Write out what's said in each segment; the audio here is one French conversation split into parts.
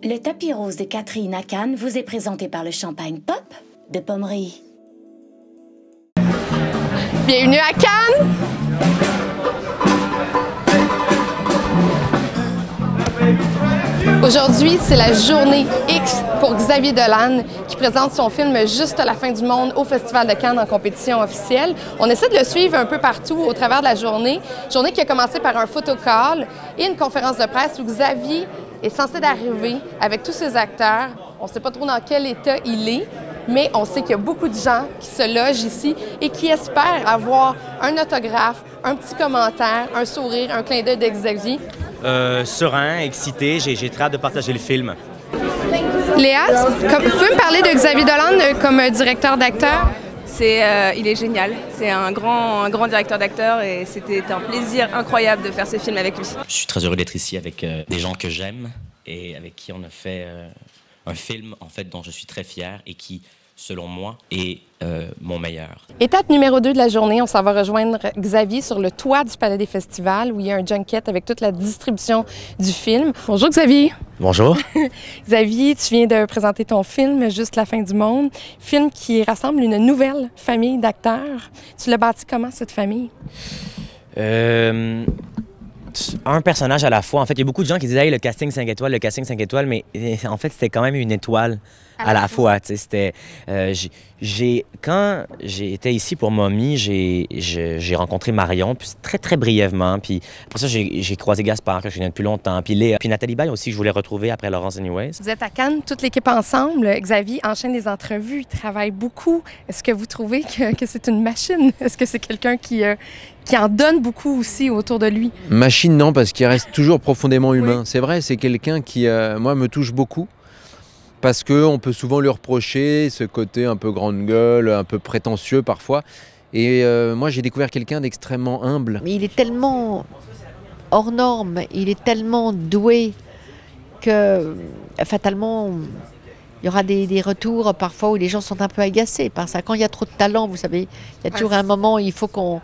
Le tapis rose de Catherine à Cannes vous est présenté par le champagne Pop de Pommery. Bienvenue à Cannes! Aujourd'hui, c'est la journée X pour Xavier Dolan qui présente son film Juste la fin du monde au Festival de Cannes en compétition officielle. On essaie de le suivre un peu partout au travers de la journée. Journée qui a commencé par un photocall et une conférence de presse où Xavier est censé d'arriver avec tous ses acteurs. On ne sait pas trop dans quel état il est, mais on sait qu'il y a beaucoup de gens qui se logent ici et qui espèrent avoir un autographe, un petit commentaire, un sourire, un clin d'œil de Xavier. Serein, excité, j'ai très hâte de partager le film. Léa, peux me parler de Xavier Dolan comme directeur d'acteur? Il est génial, c'est un grand directeur d'acteur et c'était un plaisir incroyable de faire ce film avec lui. Je suis très heureux d'être ici avec des gens que j'aime et avec qui on a fait un film en fait dont je suis très fier et qui, selon moi, est mon meilleur. Étape numéro 2 de la journée, on s'en va rejoindre Xavier sur le toit du Palais des Festivals où il y a un junket avec toute la distribution du film. Bonjour Xavier! Bonjour! Xavier, tu viens de présenter ton film Juste la fin du monde, film qui rassemble une nouvelle famille d'acteurs. Tu l'as bâti comment, cette famille? Un personnage à la fois. En fait, il y a beaucoup de gens qui disent hey, le casting 5 étoiles, le casting 5 étoiles, mais en fait, c'était quand même une étoile à la fois. C'était, quand j'étais ici pour Mommy, j'ai rencontré Marion, puis très, très brièvement. Puis après ça, j'ai croisé Gaspard, que je connais depuis longtemps. Puis Léa, puis Nathalie Baye aussi, que je voulais retrouver après Laurence Anyways. Vous êtes à Cannes, toute l'équipe ensemble. Xavier enchaîne des entrevues, il travaille beaucoup. Est-ce que vous trouvez que c'est une machine? Est-ce que c'est quelqu'un qui en donne beaucoup aussi autour de lui? Machine, non, parce qu'il reste toujours profondément humain. Oui. C'est vrai, c'est quelqu'un qui, moi, me touche beaucoup. Parce qu'on peut souvent lui reprocher ce côté un peu grande gueule, un peu prétentieux parfois. Et moi, j'ai découvert quelqu'un d'extrêmement humble. Mais il est tellement hors norme, il est tellement doué que fatalement, il y aura des retours parfois où les gens sont un peu agacés par ça. Quand il y a trop de talent, vous savez, il y a toujours un moment où il faut qu'on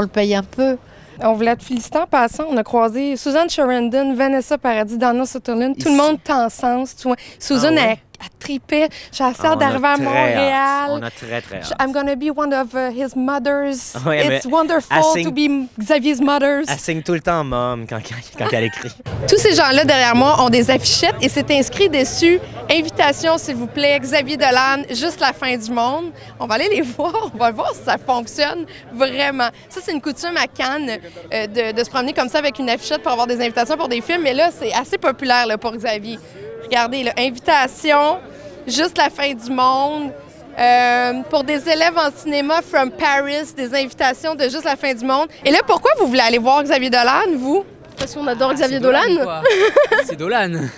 le paye un peu. On voulait te féliciter en passant. On a croisé Susan Sarandon, Vanessa Paradis, Donna Sutherland. Tout le monde t'encense. Susan, elle tripait. J'ai assez hâte d'arriver à Montréal. On a très hâte. I'm gonna be one of his mothers. Ouais, It's wonderful to be Xavier's mothers. Elle signe tout le temps Mom quand elle écrit. Tous ces gens-là derrière moi ont des affichettes et c'est inscrit dessus. Invitation, s'il vous plaît, Xavier Dolan, Juste la fin du monde. On va aller les voir. On va voir si ça fonctionne vraiment. Ça, c'est une coutume à Cannes de se promener comme ça avec une affichette pour avoir des invitations pour des films. Mais là, c'est assez populaire là, pour Xavier. Regardez, là, invitation, Juste la fin du monde. Pour des élèves en cinéma from Paris, des invitations de Juste la fin du monde. Et là, pourquoi vous voulez aller voir Xavier Dolan, vous? Parce qu'on adore Xavier Dolan. C'est Dolan.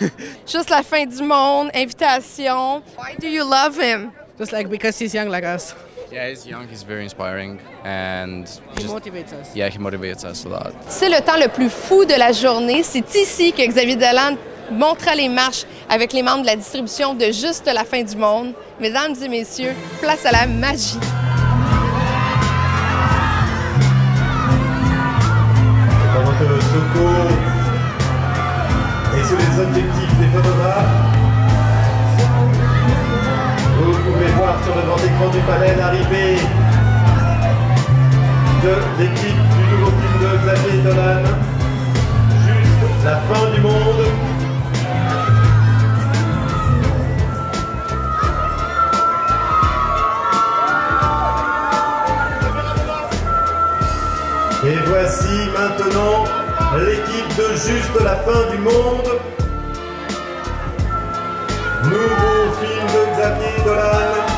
Juste la fin du monde, invitation. Why do you love him? Just like because he's young like us. Yeah, he's young, he's very inspiring, and He motivates us. yeah, he motivates us a lot. C'est le temps le plus fou de la journée. C'est ici que Xavier Dolan montera les marches avec les membres de la distribution de Juste la fin du monde. Mesdames et messieurs, place à la magie. Pendant que le secours est sous les objectifs des photographes, vous pouvez voir sur le grand écran du palais l'arrivée de l'équipe du nouveau film de Xavier Dolan, Juste la fin du monde. Et voici maintenant l'équipe de Juste la fin du monde. Nouveau film de Xavier Dolan.